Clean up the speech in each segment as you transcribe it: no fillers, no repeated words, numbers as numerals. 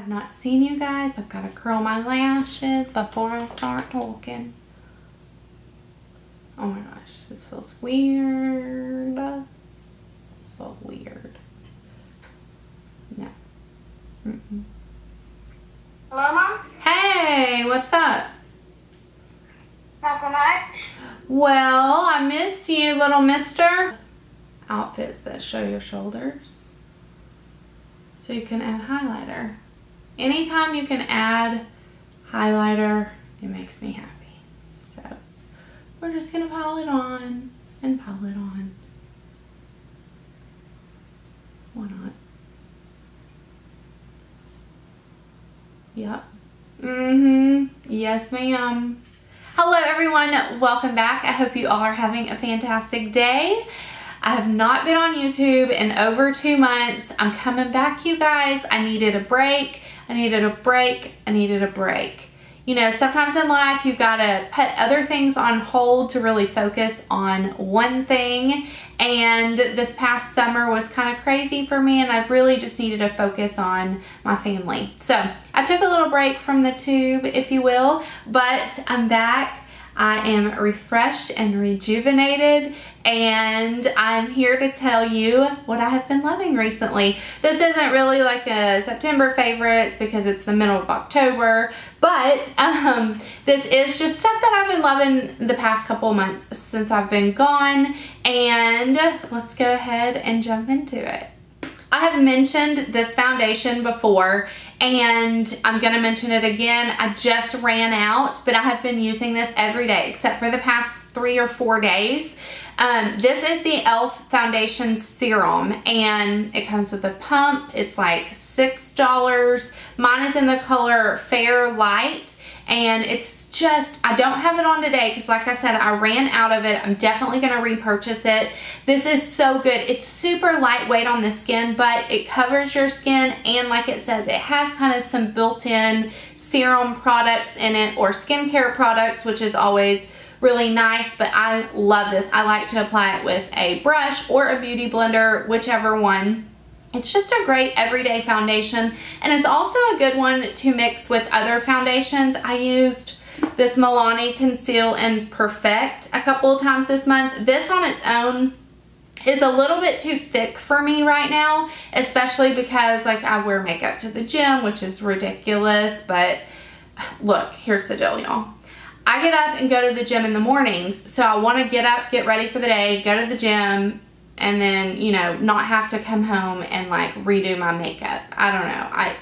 I've not seen you guys. I've got to curl my lashes before I start talking. Oh my gosh, this feels weird. So weird. No. Mm-mm. Hello, Mom? Hey, what's up? Nothing much. Well, I miss you, little mister. Outfits that show your shoulders. So you can add highlighter. Anytime you can add highlighter, it makes me happy. So we're just gonna pile it on and pile it on. Why not? Yep. Yes, ma'am. Hello, everyone. Welcome back. I hope you all are having a fantastic day. I have not been on YouTube in over 2 months. I'm coming back, you guys. I needed a break. I needed a break. I needed a break. You know, sometimes in life you've got to put other things on hold to really focus on one thing. And this past summer was kind of crazy for me, and I really just needed to focus on my family. So I took a little break from the tube, if you will, but I'm back. I am refreshed and rejuvenated, and I'm here to tell you what I have been loving recently. This isn't really like a September favorites because it's the middle of October, but this is just stuff that I've been loving the past couple months since I've been gone, and let's go ahead and jump into it. I have mentioned this foundation before, and I'm going to mention it again. I just ran out, but I have been using this every day except for the past 3 or 4 days. This is the e.l.f. Foundation Serum, and it comes with a pump. It's like $6. Mine is in the color Fair Light, and it's just, I don't have it on today because like I said, I ran out of it. I'm definitely going to repurchase it. This is so good. It's super lightweight on the skin, but it covers your skin, and like it says, it has kind of some built-in serum products in it, or skincare products, which is always really nice, but I love this. I like to apply it with a brush or a beauty blender, whichever one. It's just a great everyday foundation, and it's also a good one to mix with other foundations. I used this Milani Conceal and Perfect a couple of times this month. This on its own is a little bit too thick for me right now, especially because like I wear makeup to the gym, which is ridiculous. But look, here's the deal, y'all. I get up and go to the gym in the mornings, so I want to get up, get ready for the day, go to the gym, and then, you know, not have to come home and like redo my makeup. I don't know.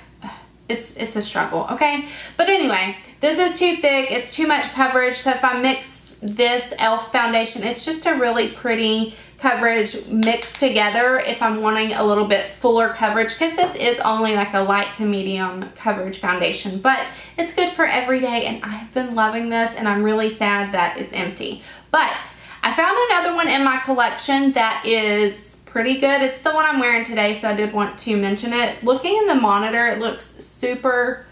It's a struggle, okay? But anyway, this is too thick. It's too much coverage. So if I mix this e.l.f. foundation, it's just a really pretty coverage mixed together if I'm wanting a little bit fuller coverage, because this is only like a light to medium coverage foundation, but it's good for every day, and I have been loving this, and I'm really sad that it's empty. But I found another one in my collection that is pretty good. It's the one I'm wearing today, so I did want to mention it. Looking in the monitor, it looks super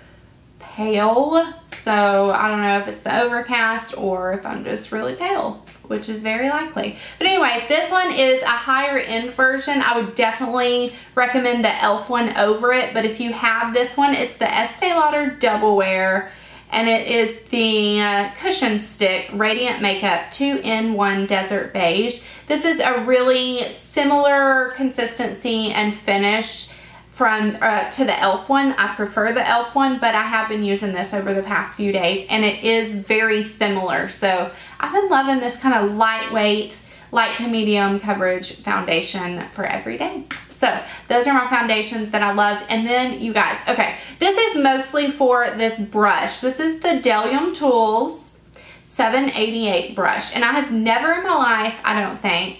pale, so I don't know if it's the overcast or if I'm just really pale, which is very likely. But anyway, this one is a higher end version. I would definitely recommend the e.l.f. one over it, but if you have this one, it's the Estee Lauder Double Wear, and it is the Cushion Stick Radiant Makeup 2-in-1 Desert Beige. This is a really similar consistency and finish from to the e.l.f. one. I prefer the e.l.f. one, but I have been using this over the past few days, and it is very similar. So I've been loving this kind of lightweight, light to medium coverage foundation for every day. So those are my foundations that I loved. And then you guys, okay, this is mostly for this brush. This is the Bdellium Tools 788 brush, and I have never in my life, I don't think,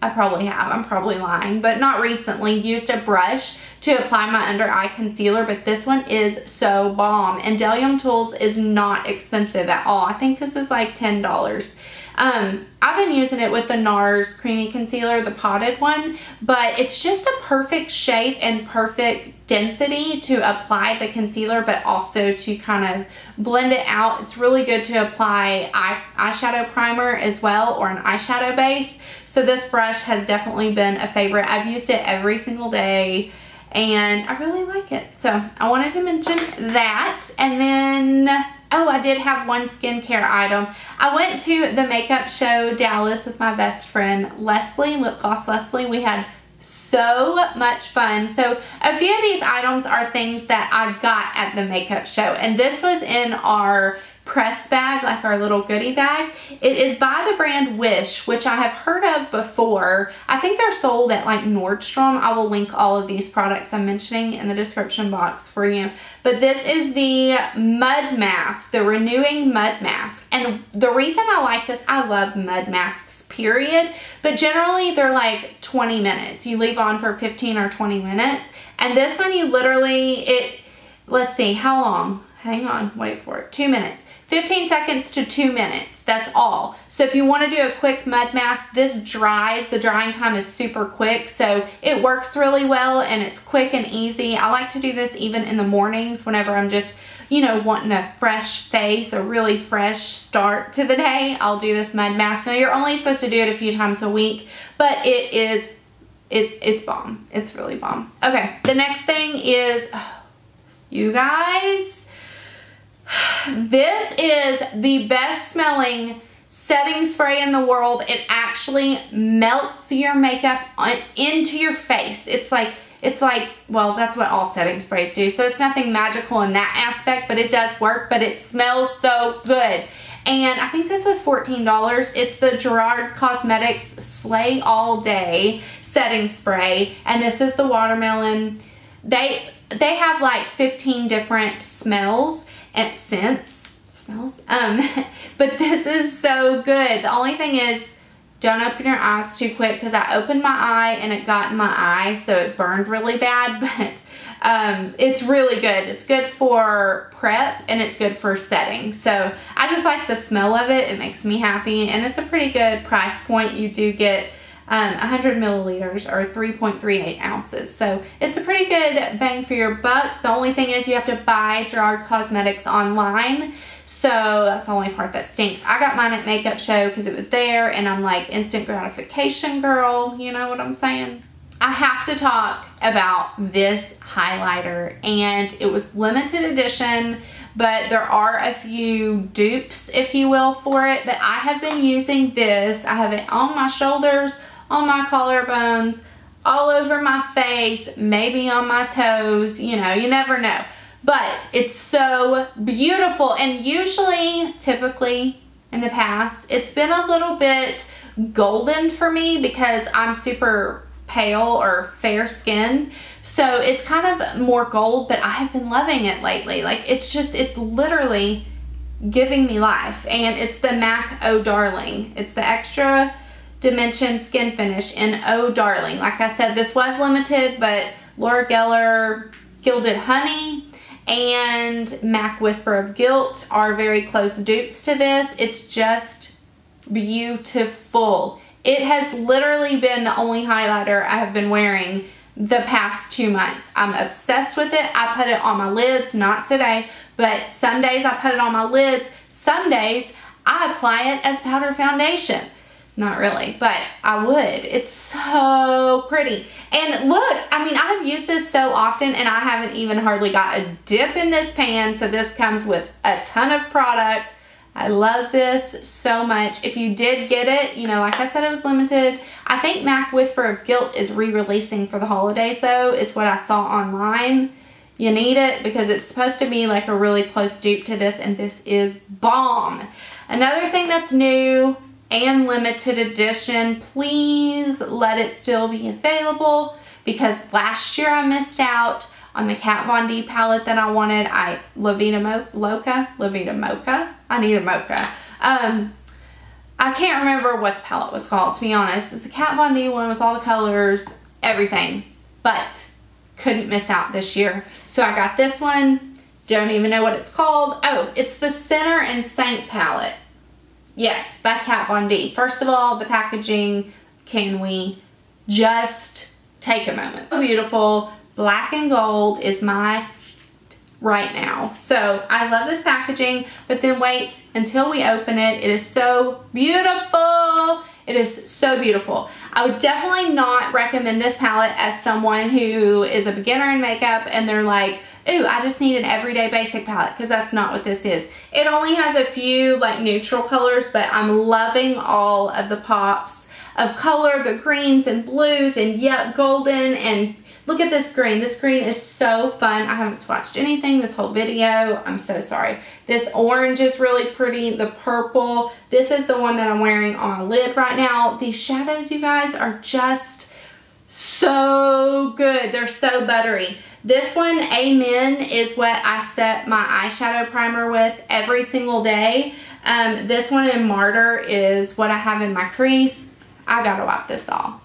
I probably have, I'm probably lying, but not recently, used a brush to apply my under eye concealer, but this one is so bomb. And Bdellium Tools is not expensive at all. I think this is like $10. I've been using it with the NARS Creamy Concealer, the potted one, but it's just the perfect shape and perfect density to apply the concealer, but also to kind of blend it out. It's really good to apply eyeshadow primer as well, or an eyeshadow base. So this brush has definitely been a favorite. I've used it every single day, and I really like it. So I wanted to mention that. And then, oh, I did have one skincare item. I went to the makeup show Dallas with my best friend Leslie, Lip Gloss Leslie. We had so much fun. So a few of these items are things that I got at the makeup show, and this was in our press bag, like our little goodie bag. It is by the brand Whish, which I have heard of before. I think they're sold at like Nordstrom. I will link all of these products I'm mentioning in the description box for you. But this is the mud mask, the renewing mud mask. And the reason I like this, I love mud masks, period, but generally they're like 20 minutes. You leave on for 15 or 20 minutes. And this one you literally, let's see, how long? Hang on, wait for it. 2 minutes. 15 seconds to 2 minutes, that's all. So if you want to do a quick mud mask, this dries, the drying time is super quick, so it works really well and it's quick and easy. I like to do this even in the mornings whenever I'm just, you know, wanting a fresh face, a really fresh start to the day. I'll do this mud mask. Now you're only supposed to do it a few times a week, but it's bomb. It's really bomb. Okay, the next thing is, you guys, this is the best smelling setting spray in the world. It actually melts your makeup into your face. It's like, well, that's what all setting sprays do. So it's nothing magical in that aspect, but it does work, but it smells so good. And I think this was $14. It's the Gerrard Cosmetics Slay All Day setting spray. And this is the watermelon. They have like 15 different smells and scents, but this is so good. The only thing is, don't open your eyes too quick, because I opened my eye and it got in my eye, so it burned really bad, but it's really good. It's good for prep and it's good for setting. So I just like the smell of it. It makes me happy, and it's a pretty good price point. You do get 100 milliliters or 3.38 ounces. So it's a pretty good bang for your buck. The only thing is you have to buy Gerrard Cosmetics online. So that's the only part that stinks. I got mine at Makeup Show because it was there, and I'm like instant gratification girl. You know what I'm saying? I have to talk about this highlighter, and it was limited edition, but there are a few dupes, if you will, for it. But I have been using this. I have it on my shoulders, on my collarbones, all over my face, maybe on my toes, you know, you never know. But it's so beautiful, and usually, typically in the past, it's been a little bit golden for me because I'm super pale or fair skin. So it's kind of more gold, but I have been loving it lately. Like, it's literally giving me life. And it's the MAC Oh Darling. It's the Extra Dimension Skin Finish in Oh Darling. Like I said, this was limited, but Laura Geller Gilded Honey and MAC Whisper of Guilt are very close dupes to this. It's just beautiful. It has literally been the only highlighter I have been wearing the past 2 months. I'm obsessed with it. I put it on my lids, not today, but some days I put it on my lids. Some days I apply it as powder foundation. Not really, but I would. It's so pretty. And look, I mean, I've used this so often and I haven't even hardly got a dip in this pan. So this comes with a ton of product. I love this so much. If you did get it, you know, like I said, it was limited. I think MAC Whisper of Guilt is re-releasing for the holidays though, is what I saw online. You need it because it's supposed to be like a really close dupe to this, and this is bomb. Another thing that's new and limited edition, please let it still be available, because last year I missed out on the Kat Von D palette that I wanted. La Vida Mocha. I need a mocha. I can't remember what the palette was called, to be honest. It's the Kat Von D one with all the colors, everything, but couldn't miss out this year. So I got this one. Don't even know what it's called. Oh, it's the Sinner and Saint palette. Yes, by Kat Von D. First of all, the packaging, can we just take a moment? So beautiful. Black and gold is my right now. So I love this packaging, but then wait until we open it. It is so beautiful. It is so beautiful. I would definitely not recommend this palette as someone who is a beginner in makeup and they're like, ooh, I just need an everyday basic palette, because that's not what this is. It only has a few like neutral colors, but I'm loving all of the pops of color, the greens and blues and yet golden, and look at this green. This green is so fun. I haven't swatched anything this whole video. I'm so sorry. This orange is really pretty. The purple. This is the one that I'm wearing on a lid right now. These shadows, you guys, are just so good. They're so buttery. This one, Amen, is what I set my eyeshadow primer with every single day. This one in Martyr is what I have in my crease. I gotta wipe this off.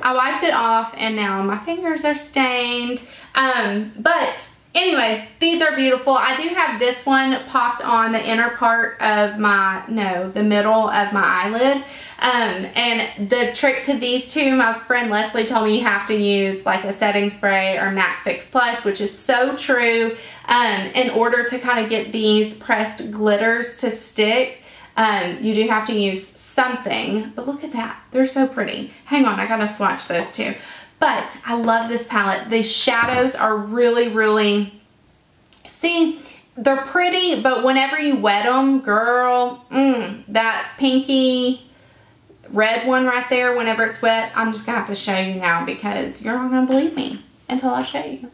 I wiped it off and now my fingers are stained. But anyway, these are beautiful. I do have this one popped on the inner part of my, no, the middle of my eyelid. And the trick to these two, my friend Leslie told me you have to use like a setting spray or MAC Fix Plus, which is so true, in order to kind of get these pressed glitters to stick. You do have to use something, but look at that. They're so pretty. Hang on, I gotta swatch those two. But I love this palette. The shadows are really, really, see, they're pretty, but whenever you wet them, girl, that pinky red one right there, whenever it's wet, I'm just gonna have to show you now because you're not gonna believe me until I show you.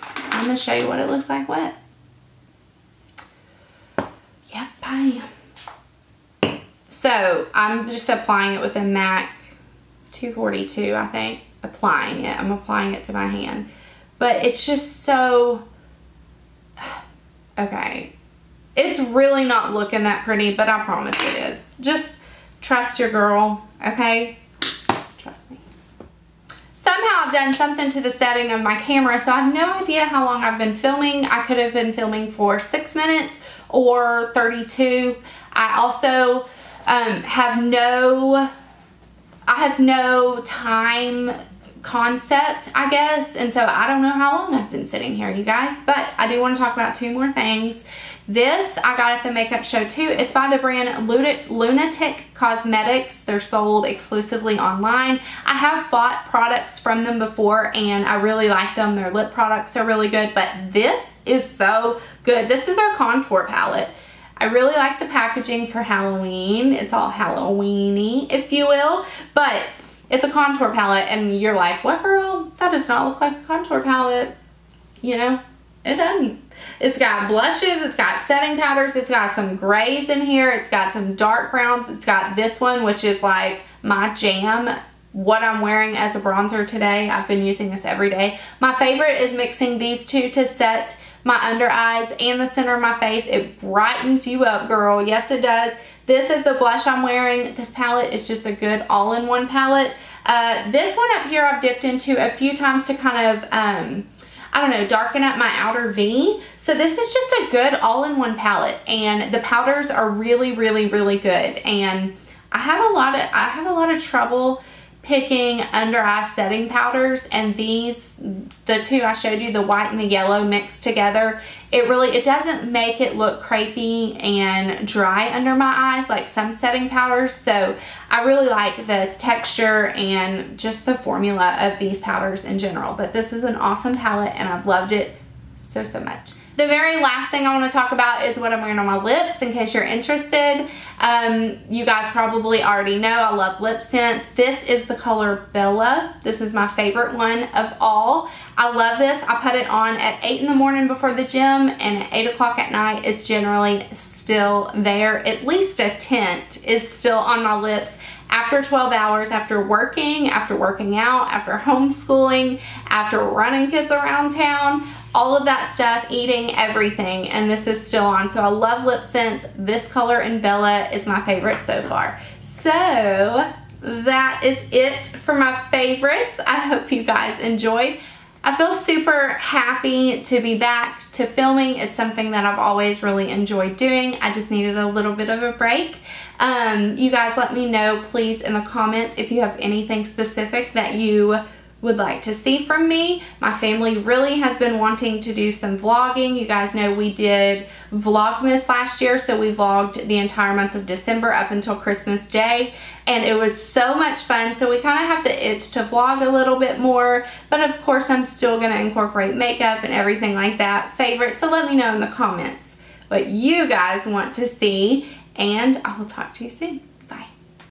So I'm gonna show you what it looks like wet. Yep, I am. So I'm just applying it with a MAC 242, I think. Applying it. I'm applying it to my hand. But it's just so, okay. It's really not looking that pretty, but I promise it is. Just trust your girl, okay? Trust me. Somehow I've done something to the setting of my camera, so I have no idea how long I've been filming. I could have been filming for 6 minutes or 32. I also have no time concept, I guess, and so I don't know how long I've been sitting here, you guys, but I do want to talk about two more things. This I got at the makeup show too. It's by the brand Lunatick Cosmetics. They're sold exclusively online. I have bought products from them before and I really like them. Their lip products are really good, but this is so good. This is their contour palette. I really like the packaging for Halloween. It's all Halloween-y, if you will, but it's a contour palette and you're like, what girl? That does not look like a contour palette. You know, it doesn't. It's got blushes, it's got setting powders, it's got some grays in here, it's got some dark browns, it's got this one, which is like my jam, what I'm wearing as a bronzer today. I've been using this every day. My favorite is mixing these two to set my under eyes and the center of my face. It brightens you up, girl. Yes, it does. This is the blush I'm wearing. This palette is just a good all-in-one palette. This one up here I've dipped into a few times to kind of, I don't know, darken up my outer V. So this is just a good all-in-one palette, and the powders are really, really, really good. And I have a lot of trouble picking under eye setting powders, and these, the two I showed you, the white and the yellow mixed together, it doesn't make it look crepey and dry under my eyes like some setting powders. So I really like the texture and just the formula of these powders in general. But this is an awesome palette and I've loved it so, so much. The very last thing I want to talk about is what I'm wearing on my lips, in case you're interested. You guys probably already know I love Lipsense. This is the color Bella. This is my favorite one of all. I love this. I put it on at 8 in the morning before the gym, and at 8 o'clock at night it's generally still there. At least a tint is still on my lips after 12 hours, after working out, after homeschooling, after running kids around town, all of that stuff, eating, everything, and this is still on. So I love Lipsense. This color in Bella is my favorite so far. So that is it for my favorites. I hope you guys enjoyed. I feel super happy to be back to filming. It's something that I've always really enjoyed doing. I just needed a little bit of a break. You guys let me know, please, in the comments if you have anything specific that you would like to see from me. My family really has been wanting to do some vlogging. You guys know we did Vlogmas last year, so we vlogged the entire month of December up until Christmas Day, and it was so much fun. So we kind of have the itch to vlog a little bit more, but of course I'm still going to incorporate makeup and everything like that. Favorites, so let me know in the comments what you guys want to see, and I will talk to you soon.